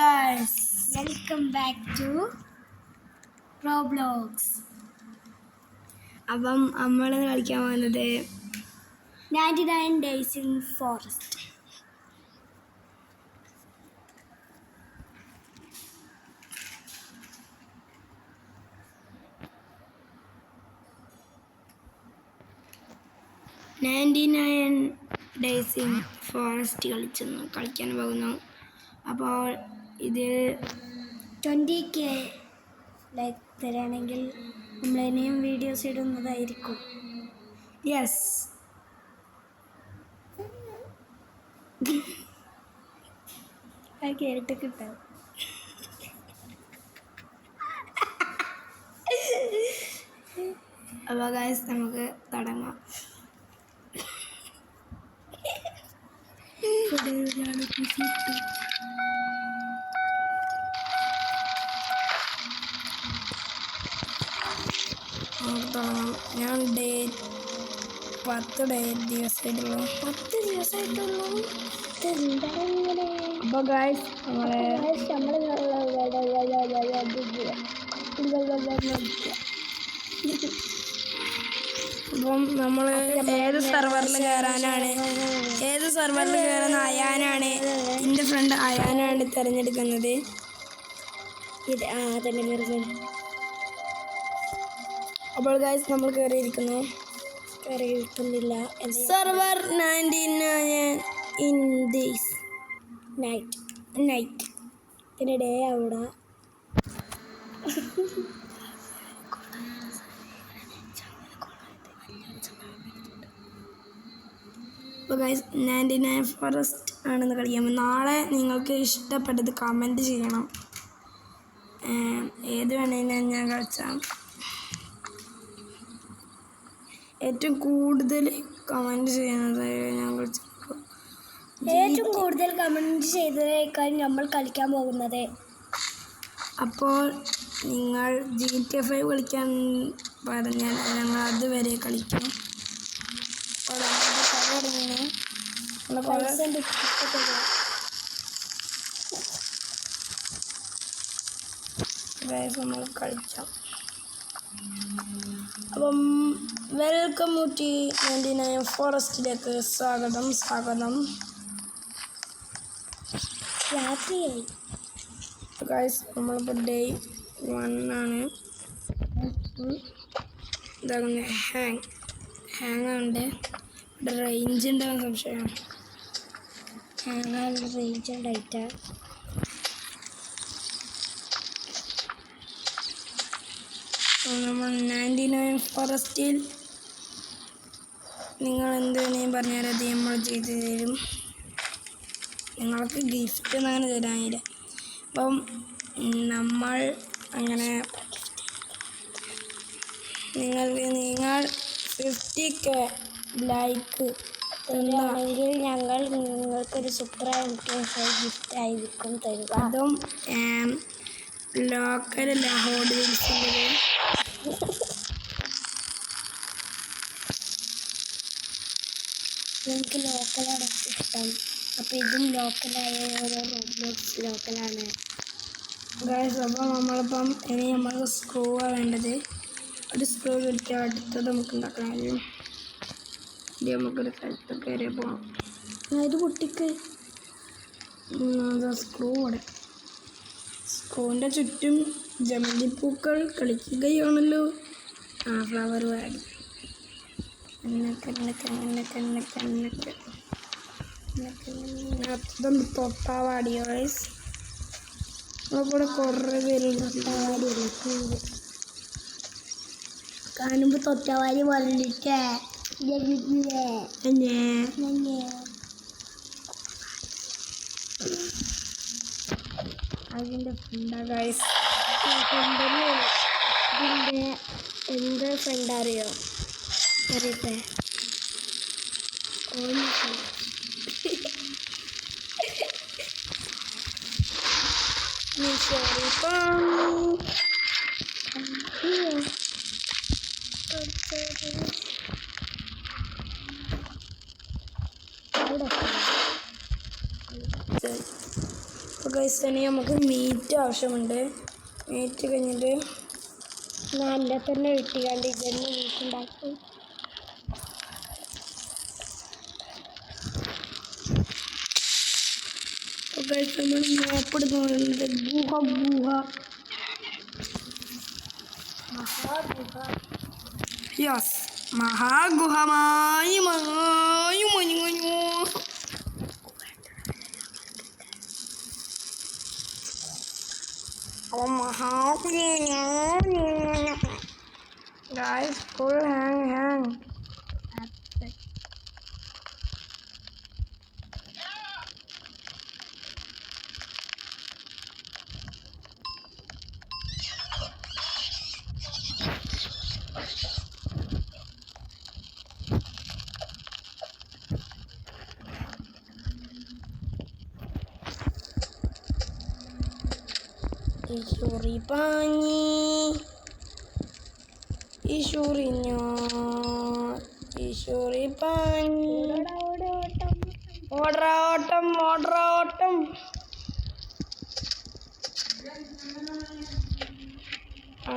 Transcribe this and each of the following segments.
guys, welcome back to Roblox. അപ്പം നമ്മൾ കളിക്കാൻ പോകുന്നത് 99 Days in Forest. Days in forest കളിക്കാൻ പോകുന്നു. അപ്പോൾ ഇത് 20K ലൈക്ക് തരാണെങ്കിൽ നമ്മൾ ഇനിയും വീഡിയോസ് ഇടുന്നതായിരിക്കും. യെസ്, കേട്ട് കിട്ടാം. അപ്പോൾ ഗൈസ് നമുക്ക് തുടങ്ങാം. ഞാൻ 10 ദിവസമായിട്ടുള്ളൂ. അപ്പോൾ ഗൈസ് അപ്പം നമ്മൾ ഏത് സർവറിൽ കയറുന്ന അയാനാണ്. എൻ്റെ ഫ്രണ്ട് അയാനാണ് തിരഞ്ഞെടുക്കുന്നത്. അപ്പോൾ ഗൈസ് നമ്മൾ കയറിയിരിക്കുന്നില്ല. സർവർ 99 ഇൻ ദിസ് നൈറ്റ് പിന്നെ ഡേ അവിടെ. അപ്പോൾ ഗൈസ് 99 ഫോറസ്റ്റ് ആണെന്ന് കളിക്കാം. നാളെ നിങ്ങൾക്ക് ഇഷ്ടപ്പെട്ടത് കമൻറ്റ് ചെയ്യണം. ഏത് വേണമെങ്കിലും ഞാൻ കളിച്ചാൽ. ഏറ്റവും കൂടുതൽ കമൻറ്റ് ചെയ്യുന്നത് ഞാൻ കളിച്ചു. ഏറ്റവും കൂടുതൽ കമൻറ്റ് ചെയ്തതേക്കാൾ നമ്മൾ കളിക്കാൻ പോകുന്നത്. അപ്പോൾ നിങ്ങൾ GTA 5 കളിക്കാൻ പറഞ്ഞാൽ ഞങ്ങൾ അതുവരെ കളിക്കും. നമ്മൾ കളിക്കാം. അപ്പം വെൽക്കം ടു 99 ഫോറസ്റ്റിലേക്ക് സ്വാഗതം. രാത്രിയായി ഗൈസ്, നമ്മളിപ്പോൾ ഡേ 1 ആണ്. ഇതാകുന്നത് ഹാങ് ഉണ്ട്. ഇവിടെ റേഞ്ച് ഉണ്ടാകാൻ സംശയമാണ്. റേഞ്ച് ഉണ്ടായിട്ട. നമ്മൾ 99 ഫോറസ്റ്റിൽ നിങ്ങൾ എന്ത് വേണമെങ്കിലും പറഞ്ഞാൽ അത് നമ്മൾ ചെയ്ത് തരും. നിങ്ങൾക്ക് ഗിഫ്റ്റ് അങ്ങനെ തരാനില്ല. അപ്പം നമ്മൾ അങ്ങനെ നിങ്ങൾ 50K ലൈക്ക് തരുകയാണെങ്കിൽ ഞങ്ങൾ നിങ്ങൾക്കൊരു ഗിഫ്റ്റ് ആയിരിക്കും തരുക. അതും ലോക്കലല്ല, ഹോട്ട് വീൽസിൻ്റെ. എനിക്ക് ലോക്കലാണ് ഇഷ്ടം. അപ്പോൾ ഇതും ലോക്കലായ ഓരോ റോബ്ലോക്സ് ലോക്കലാണ്. ഗൈസ്, അപ്പോൾ നമ്മളിപ്പം ഇനി നമുക്ക് സ്ക്രൂവാണ് വേണ്ടത്. ഒരു സ്ക്രൂ കിട്ടിയാൽ അടുത്തത് നമുക്ക് ഉണ്ടാക്കാൻ കഴിയും. ഇത് നമുക്കൊരു സ്ഥലത്ത് കയറി പോകാം. ഇത് കുട്ടിക്ക് സ്ക്രൂ കൊടുക്കും. സ്ക്രൂവിൻ്റെ ചുറ്റും ജമന്തിപ്പൂക്കൾ കളിക്കുകയാണല്ലോ. ഫ്ലവർ വാടി അതൊന്ന് തൊട്ടാവാടി. ഗൈസ്, നമ്മളിവിടെ കുറേ പേരുണ്ട്. കാണുമ്പോൾ തൊറ്റവാരി വന്നിട്ടേ അതിൻ്റെ ഫ്രണ്ടാ ഗൈസ്. ഇതിൻ്റെ എന്ത് ഫ്രണ്ട് അറിയോ? അറിയട്ടെ. ഗൈസ് ഇനി നമുക്ക് മീറ്റ് ആവശ്യമുണ്ട്. മീറ്റ് കഴിഞ്ഞിട്ട് നല്ല തന്നെ വെട്ടിക്കാണ്ട് ഇതൊന്നും വീട്ടുണ്ടാക്കും. ഗൈസ് നമ്മൾ മാപ്പെടുത്ത് പറയുന്നത് യെസ് മഹാഗുഹമായി guys full hang ഈശൂറി പാഞ്ഞി ഓട്ടം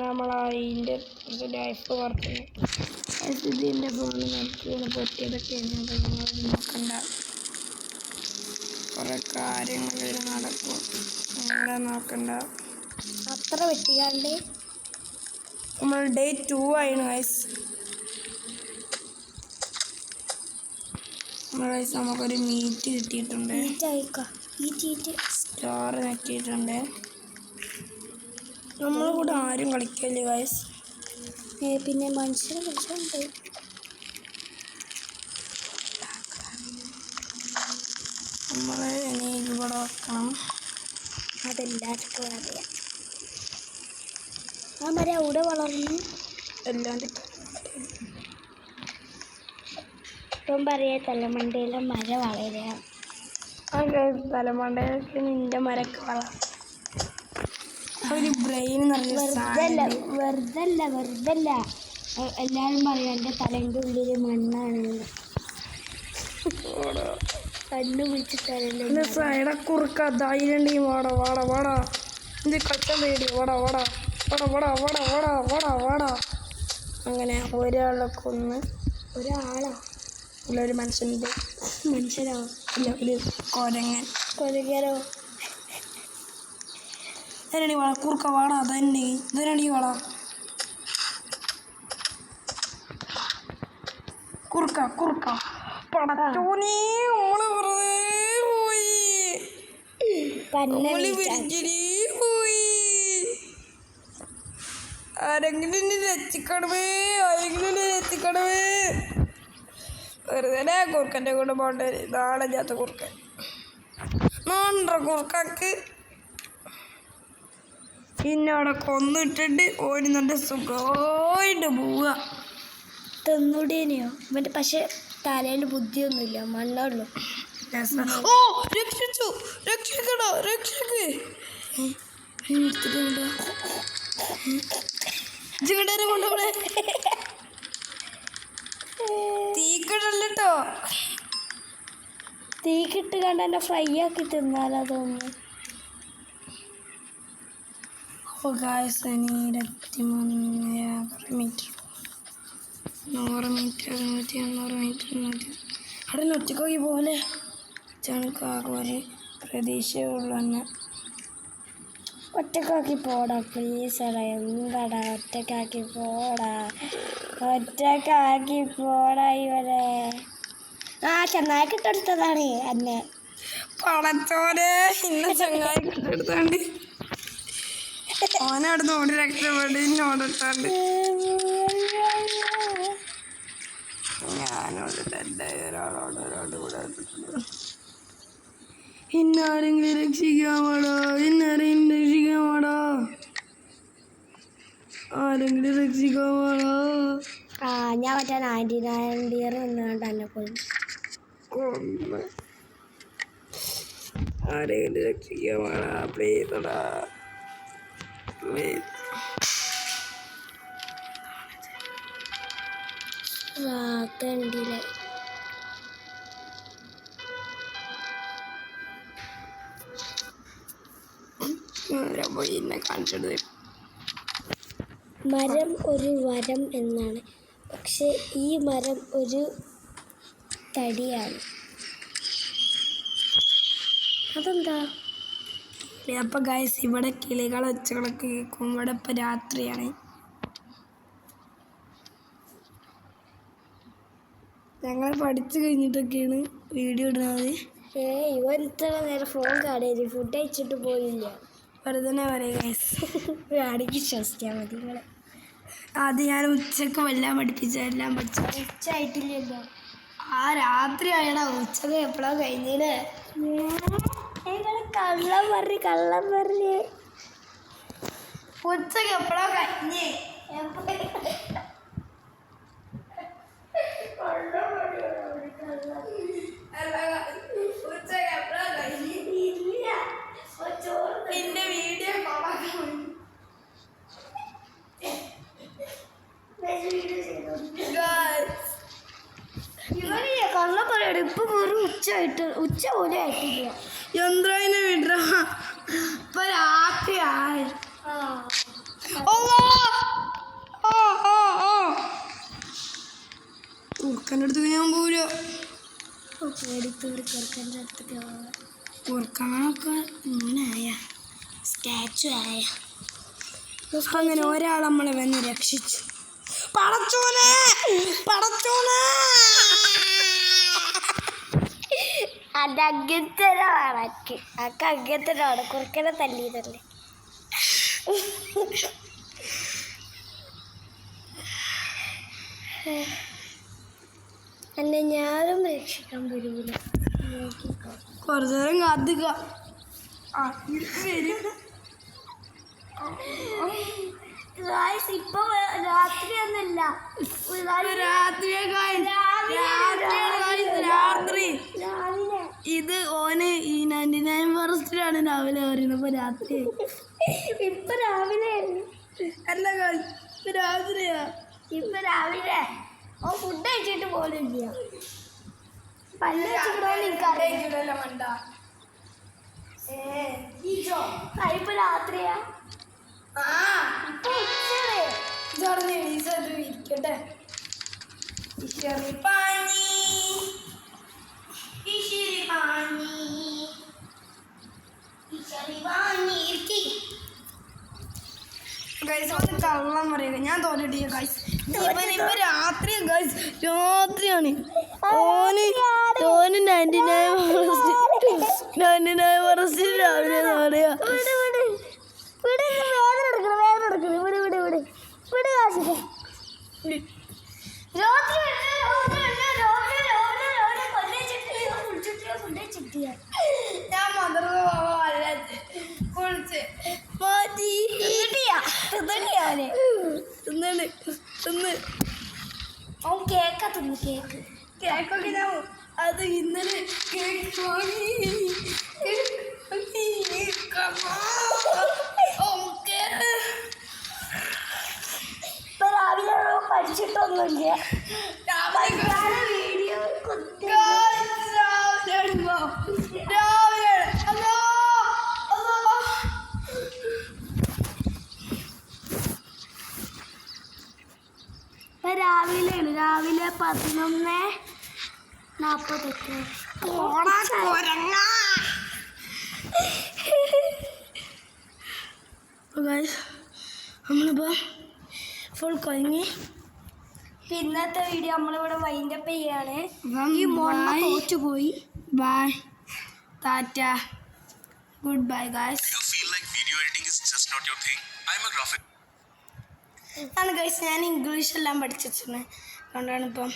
നമ്മളതിൻ്റെ ലൈഫ് വർക്കുന്നത് ഇതിൻ്റെ ഫോണിൽ നമുക്ക് പറ്റിയതൊക്കെ നോക്കണ്ട. കുറേ കാര്യങ്ങൾ നടക്കും, നിങ്ങളെ നോക്കണ്ട. അത്ര വെട്ടിക്കാണ്ട് നമ്മൾ ഡേ 2 ആയിരുന്നു ഗൈസ്. നമുക്കൊരു മീറ്റ് കിട്ടിയിട്ടുണ്ട്. സ്റ്റാർ നെറ്റിയിട്ടുണ്ട്. നമ്മളെ കൂടെ ആരും കളിക്കല്ലേ ഗൈസ്. പിന്നെ മനുഷ്യനെ കളിച്ചുണ്ട്. നമ്മളെ ഇനി ഇവിടെ വെക്കണം. അതെല്ലാവർക്കും അറിയാം. ആ മരം അവിടെ വളർന്നു. എല്ലാണ്ട് ഇപ്പം പറയാ തലമണ്ടയിലെ മരം വളരുക. തലമണ്ടയിലൊക്കെ നിന്റെ മരക്ക് വളരും. ബ്രെയിൻ വെറുതല്ല എല്ലാവരും പറയും എൻ്റെ തലേൻ്റെ ഉള്ളിൽ മണ്ണാണ്. കണ്ണു പിടിച്ചിട്ട് സൈഡക്കുറുക്ക ധൈര്യം വാടാ ഇത് കളിച്ചാൻ പേടി വാടാ അങ്ങനെ ഒരാളെ കൊന്ന് ഒരു മനുഷ്യനോ അല്ല ഒരു കൊരങ്ങനോ ഇതരണി വാടാ കുറുക്ക വാടാ ഇതരണി വാടാ കുറുക്ക പടച്ചോനേ ഓള് വെറുതെ പോയി. ആരെങ്കിലും രക്ഷിക്കണമേ. വെറുതെ കുറുക്കൻ്റെ കൂടെ പോകേണ്ടി വരും. നാളെ ചാത്ത കുറുക്കൻ കുറുക്കാക്ക് പിന്നെ അവിടെ കൊന്നിട്ടിട്ട് ഓടി നല്ല സുഖമായിട്ട് പോവുക. തിന്നുടേനെയോ മറ്റേ പക്ഷെ തലയിൽ ബുദ്ധിയൊന്നുമില്ല, മണ്ണുള്ളൂ. കൊണ്ടോളെ തീക്കിടല്ലോ. തീക്കിട്ട് കണ്ട് എന്നെ ഫ്രൈ ആക്കി തിന്നാലോ തോന്നുന്നു. ഇനി 23 മീറ്റർ 100 മീറ്റർ 100 മീറ്റർ അവിടെ ഒറ്റക്കാക്കി പോലെ ഒരു പ്രതീക്ഷയുള്ളൂ. തന്നെ ഒറ്റക്കാക്കി പോടാ പ്ലീസടാ. എന്താടാ ഒറ്റക്കാക്കി പോടാ ഇവരെ. ചങ്ങായി കിട്ടെടുത്തതാണ് എന്നെ. പടച്ചോനെ ഇന്ന് ചങ്ങായി കിട്ടെടുത്താണ്ട് ഓനവിടുന്ന് ഓടി രക്ഷപ്പെട്ട് ഇന്നോടിട്ടാണ്ട് ഞാനോട് ഒരാളോട് കൂടെ ഇന്നാരെങ്കിലും രക്ഷിക്കാൻ പാടാ. ആരെങ്കിലും രക്ഷിക്കാൻ പാടാ. ഞാൻ മറ്റേ 99 ഇയർ നിന്നാണ്ട് എന്നെ പോയി. ആരെങ്കിലും രക്ഷിക്കാൻ പാടാ പ്ലീസടാ പ്ലീസ്. കണ്ടില്ലേ എന്നെ കാണിച്ചത്. മരം ഒരു വരം എന്നാണ്, പക്ഷെ ഈ മരം ഒരു തടിയാണ്. അതെന്താ? അപ്പം ഗൈസ് ഇവിടെ കിളികളെ ഒച്ചകളൊക്കെ കേൾക്കും. ഇവിടെ ഇപ്പം രാത്രിയാണ്. ഞങ്ങൾ പഠിച്ചു കഴിഞ്ഞിട്ടൊക്കെയാണ് വീഡിയോ ഇടുന്നത്. ഇവൻ ഇത്ര നേരം ഫോൺ കാണരുത്, ഫുഡ് കഴിച്ചിട്ട് പോയില്ല. വെറുതെ പറയുക ഗൈസ്. ആണെങ്കിൽ വിശ്വസിക്കാൻ മതി നിങ്ങളെ. അത് ഞാൻ ഉച്ചക്ക് എല്ലാം പഠിച്ചു. ഉച്ചയായിട്ടില്ലല്ലോ. ആ രാത്രി ആയടാ, ഉച്ചക്ക് എപ്പോഴാണ് കഴിഞ്ഞില്ലേ? കള്ളം പറഞ്ഞ് ഉച്ചക്ക് എപ്പോഴാ കഴിഞ്ഞേ? നിന്റെ വീഡിയോ കള്ളം പറയണം. ഇപ്പൊ വെറും ഉച്ച പോലും ആയിട്ടില്ല. യന്ത്രനെ വിട ഇപ്പൊ രാത്രിയായി. കുറുക്കൻ്റെ അടുത്ത് ഞാൻ പോവില്ല. കുറുക്കനൊക്കെ ഇങ്ങനെ ആയ സ്റ്റാച്ചു ആയ. അങ്ങനെ ഒരാൾ നമ്മളെ വന്ന് രക്ഷിച്ചു. പടച്ചോനെ അത് അങ്ങനത്തെ കുറുക്കനെ തല്ലിയതല്ലേ. അല്ല, ഞാനും രക്ഷിക്കാൻ വരൂല. കുറച്ചു നേരം കാത്തുക. ഇപ്പൊ രാത്രിയൊന്നുമില്ല. രാത്രി ഇത് ഓന് ഈ 99 ഫോറസ്റ്റിലാണ് രാവിലെ പറയുന്നത്. രാത്രി ഇപ്പൊ രാവിലെ അല്ല രാത്രിയാ. ഇപ്പൊ രാവിലെ ഓ ഫുഡ് കഴിച്ചിട്ട് പോലും ഇല്ല. പല്ല് വെച്ചിട്ടോ മണ്ട. ഇപ്പൊ രാത്രിയാ. ഇപ്പൊ ഇരിക്കട്ടെ. കള്ളം പറയുക, ഞാൻ തോന്നിട്ടില്ല ഗൈസ്. ഇപ്പൊ രാത്രിയാണ്. ഓന് 99 ഫോറസ്റ്റ് രാവിലെ പറയാ. ഞാൻ മദർ കുളിച്ച് കേക്കാ തിന്നു. കേക്കൊക്കെ ഞാൻ അത് ഇന്നലെ കേക്ക് വാങ്ങി. ഇപ്പൊ രാവിലെ പഠിച്ചിട്ടൊന്നുമില്ല. വീഡിയോ രാവിലെയാണ്. രാവിലെ 11:48. നമ്മളിപ്പോ ഫുൾ കഴിഞ്ഞ് ഇന്നത്തെ വീഡിയോ നമ്മളിവിടെ വൈൻഡപ്പ് ചെയ്യാണ്. ഈ മോണ തോറ്റുപോയി. ബൈ, ടാറ്റ, ഗുഡ് ബൈ ഗൈസ്. ആണ് ഗൈസ്, ഞാൻ ഇംഗ്ലീഷ് എല്ലാം പഠിച്ചിട്ടുണ്ട്. അതുകൊണ്ടാണ് ഇപ്പം